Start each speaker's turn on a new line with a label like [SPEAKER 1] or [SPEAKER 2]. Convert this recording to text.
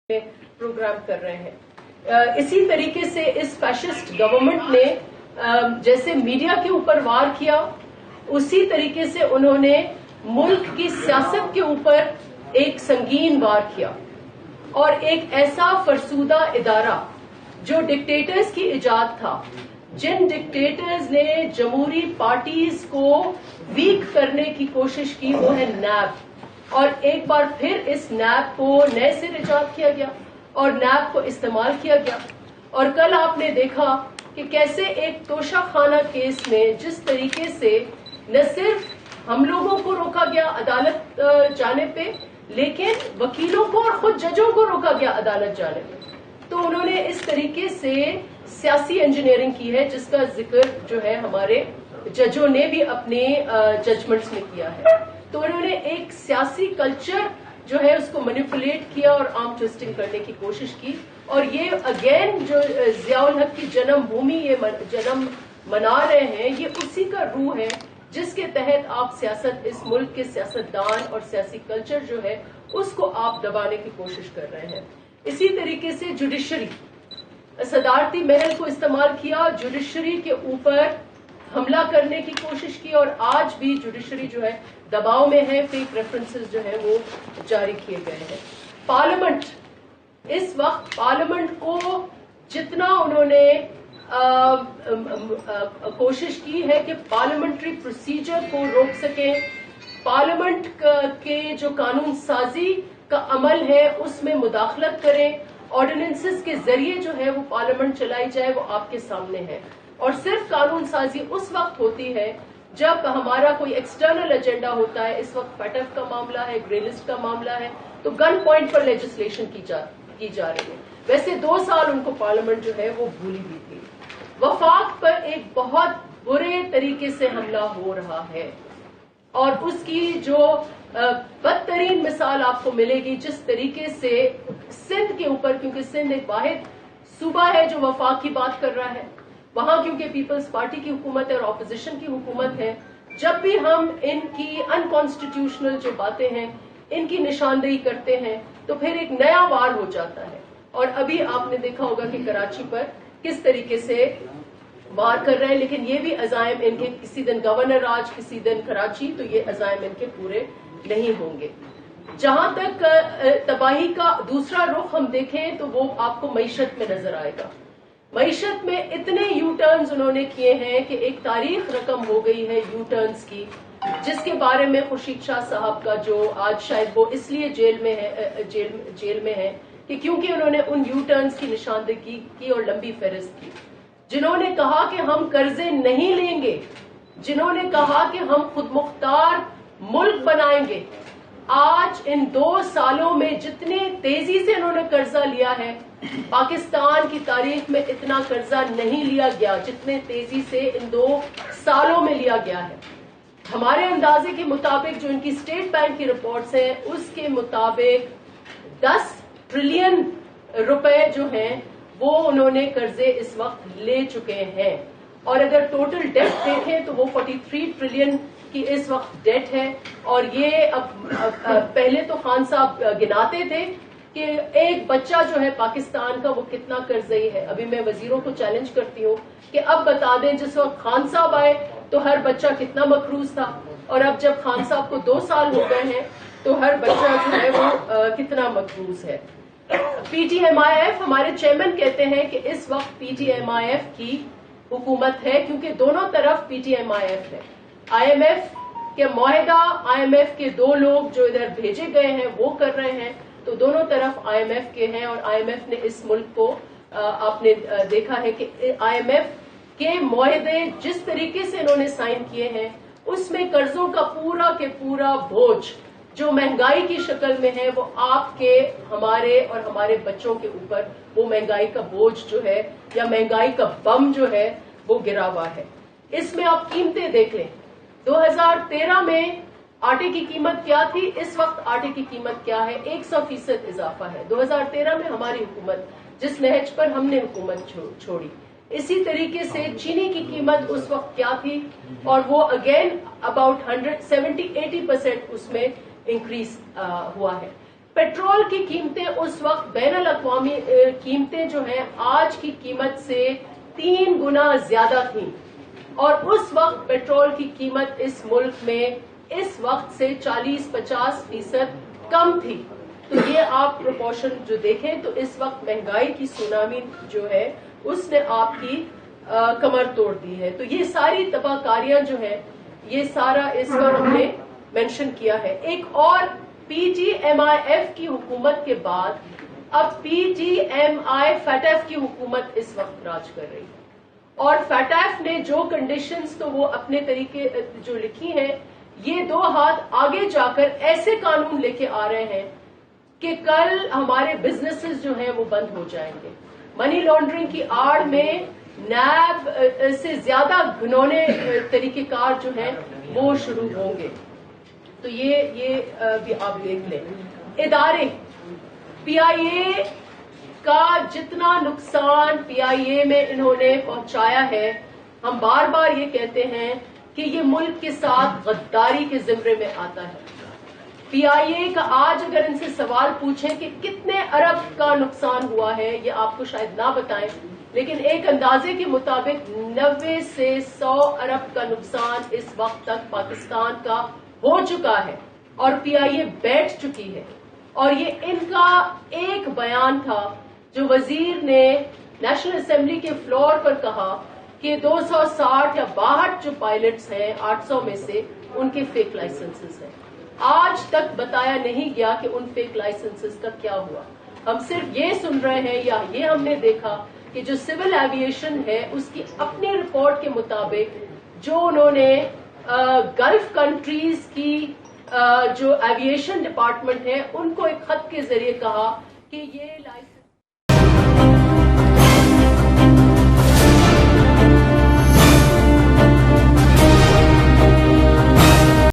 [SPEAKER 1] Programme कर रहे हैं। इसी तरीके से इस फैशिस्ट गवर्नमेंट ने जैसे मीडिया के ऊपर वार किया, उसी तरीके से उन्होंने मुल्क की सियासत के ऊपर एक संगीन वार किया और एक ऐसा फरसूदा इदारा जो डिक्टेटर्स की इजाद था, जिन डिक्टेटर्स ने जमहूरी पार्टीज को वीक करने की कोशिश की, वो है नैब। और एक बार फिर इस नैब को नए सिरे इजाद किया गया और नैब को इस्तेमाल किया गया। और कल आपने देखा कि कैसे एक तोशाखाना केस में जिस तरीके से न सिर्फ हम लोगों को रोका गया अदालत जाने पे, लेकिन वकीलों को और खुद जजों को रोका गया अदालत जाने पे। तो उन्होंने इस तरीके से सियासी इंजीनियरिंग की है, जिसका जिक्र जो है हमारे जजों ने भी अपने जजमेंट्स में किया है। तो उन्होंने एक सियासी कल्चर जो है उसको मैनिपुलेट किया और आर्म ट्विस्टिंग करने की कोशिश की। और ये अगेन जो जियाउल हक की जन्म भूमि ये जन्म मना रहे हैं, ये उसी का रूह है जिसके तहत आप सियासत, इस मुल्क के सियासतदान और सियासी कल्चर जो है उसको आप दबाने की कोशिश कर रहे हैं। इसी तरीके से जुडिशरी, सदारती महल को इस्तेमाल किया, जुडिशरी के ऊपर हमला करने की कोशिश की और आज भी जुडिशरी जो है दबाव में है, फेक रेफरेंसेस जो है वो जारी किए गए हैं। पार्लियामेंट, इस वक्त पार्लियामेंट को जितना उन्होंने कोशिश की है कि पार्लियामेंट्री प्रोसीजर को रोक सकें, पार्लियामेंट के जो कानून साजी का अमल है उसमें मुदाखलत करें, ऑर्डिनेंसेस के जरिए जो है वो पार्लियामेंट चलाई जाए, वो आपके सामने है। और सिर्फ कानून साजी उस वक्त होती है जब हमारा कोई एक्सटर्नल एजेंडा होता है। इस वक्त फैटफ का मामला है, ग्रे लिस्ट का मामला है, तो गन पॉइंट पर लेजिस्लेशन की जा रही है। वैसे 2 साल उनको पार्लियामेंट जो है वो भूली भी थी। वफाक पर एक बहुत बुरे तरीके से हमला हो रहा है और उसकी जो बदतरीन मिसाल आपको मिलेगी जिस तरीके से सिंध के ऊपर, क्योंकि सिंध एक वाहिद सूबा है जो वफाक की बात कर रहा है, वहां क्योंकि पीपल्स पार्टी की हुकूमत है और ऑपोजिशन की हुकूमत है, जब भी हम इनकी अनकॉन्स्टिट्यूशनल जो बातें हैं इनकी निशानदेही करते हैं तो फिर एक नया वार हो जाता है। और अभी आपने देखा होगा कि कराची पर किस तरीके से वार कर रहे हैं, लेकिन ये भी अजायम इनके, किसी दिन गवर्नर राज, किसी दिन कराची, तो ये अजायम इनके पूरे नहीं होंगे। जहां तक तबाही का दूसरा रुख हम देखें तो वो आपको मईशत में नजर आएगा। मईशत में इतने यू टर्न्स उन्होंने किए हैं कि एक तारीख रकम हो गई है यू टर्न्स की, जिसके बारे में खुर्शीद शाह साहब का जो आज शायद वो इसलिए जेल में है कि क्योंकि उन्होंने उन यू टर्न्स की निशानदेही की और लंबी फहरिस्त की। जिन्होंने कहा कि हम कर्जे नहीं लेंगे, जिन्होंने कहा कि हम खुद मुख्तार मुल्क बनाएंगे, आज इन 2 सालों में जितने तेजी से इन्होंने कर्जा लिया है, पाकिस्तान की तारीख में इतना कर्जा नहीं लिया गया जितने तेजी से इन 2 सालों में लिया गया है। हमारे अंदाजे के मुताबिक, जो इनकी स्टेट बैंक की रिपोर्ट्स हैं उसके मुताबिक 10 ट्रिलियन रुपए जो हैं वो उन्होंने कर्जे इस वक्त ले चुके हैं। और अगर टोटल डेट देखें तो वो 43 ट्रिलियन की इस वक्त डेट है। और ये अब पहले तो खान साहब गिनाते थे कि एक बच्चा जो है पाकिस्तान का वो कितना कर्जई है। अभी मैं वजीरों को चैलेंज करती हूँ कि अब बता दें, जिस वक्त खान साहब आए तो हर बच्चा कितना मकरूज था, और अब जब खान साहब को 2 साल हो गए हैं तो हर बच्चा जो है वो कितना मकरूज है। PTMIF, हमारे चेयरमैन कहते हैं कि इस वक्त PTMIF की हुकूमत है, क्योंकि दोनों तरफ PTMIF है। IMF के मुआहिदा, IMF के 2 लोग जो इधर भेजे गए हैं वो कर रहे हैं, तो दोनों तरफ IMF के हैं। और IMF ने इस मुल्क को आपने देखा है कि IMF के मुआहिदे जिस तरीके से इन्होंने साइन किए हैं उसमें कर्जों का पूरा के पूरा बोझ जो महंगाई की शक्ल में है वो आपके, हमारे और हमारे बच्चों के ऊपर वो महंगाई का बोझ जो है या महंगाई का बम जो है वो गिरा हुआ है। इसमें आप कीमतें देख लें, 2013 में आटे की कीमत क्या थी, इस वक्त आटे की कीमत क्या है, 100% इजाफा है। 2013 में हमारी हुकूमत, जिस नहज पर हमने हुकूमत छोड़ी, इसी तरीके से चीनी की कीमत उस वक्त क्या थी और वो अगेन अबाउट 170-80% उसमें इंक्रीज हुआ है। पेट्रोल की कीमतें उस वक्त बैन अल-अक़वामी कीमतें जो हैं आज की कीमत से 3 गुना ज्यादा थीं और उस वक्त पेट्रोल की कीमत इस मुल्क में इस वक्त से 40-50% कम थी। तो ये आप प्रोपोर्शन जो देखें तो इस वक्त महंगाई की सुनामी जो है उसने आपकी कमर तोड़ दी है। तो ये सारी तबाहकारियां जो है ये सारा इस पर हमने मेंशन किया है। एक और PGMIF की हुकूमत के बाद अब PGMI FATF की हुकूमत इस वक्त राज कर रही है और FATF ने जो कंडीशंस तो वो अपने तरीके जो लिखी हैं ये 2 हाथ आगे जाकर ऐसे कानून लेके आ रहे हैं कि कल हमारे बिजनेसेस जो हैं वो बंद हो जाएंगे। मनी लॉन्ड्रिंग की आड़ में नैब से ज्यादा घिनौने तरीकेकार जो हैं वो शुरू होंगे। तो ये भी आप देख लें। इदारे PIA का जितना नुकसान PIA में इन्होंने पहुंचाया है, हम बार बार ये कहते हैं कि ये मुल्क के साथ गद्दारी के जिम्मे में आता है। PIA का आज अगर इनसे सवाल पूछें कि कितने अरब का नुकसान हुआ है, ये आपको शायद ना बताएं, लेकिन एक अंदाजे के मुताबिक 90 से 100 अरब का नुकसान इस वक्त तक पाकिस्तान का हो चुका है और PIA बैठ चुकी है। और ये इनका एक बयान था जो वजीर ने नेशनल असेंबली के फ्लोर पर कहा कि 260 या 62 जो पायलट्स हैं 800 में से उनके फेक लाइसेंसेस हैं। आज तक बताया नहीं गया कि उन फेक लाइसेंसेस का क्या हुआ। हम सिर्फ ये सुन रहे हैं या ये हमने देखा कि जो सिविल एविएशन है उसकी अपनी रिपोर्ट के मुताबिक जो उन्होंने गल्फ कंट्रीज की जो एविएशन डिपार्टमेंट है उनको एक खत के जरिए कहा कि ये लाइसेंस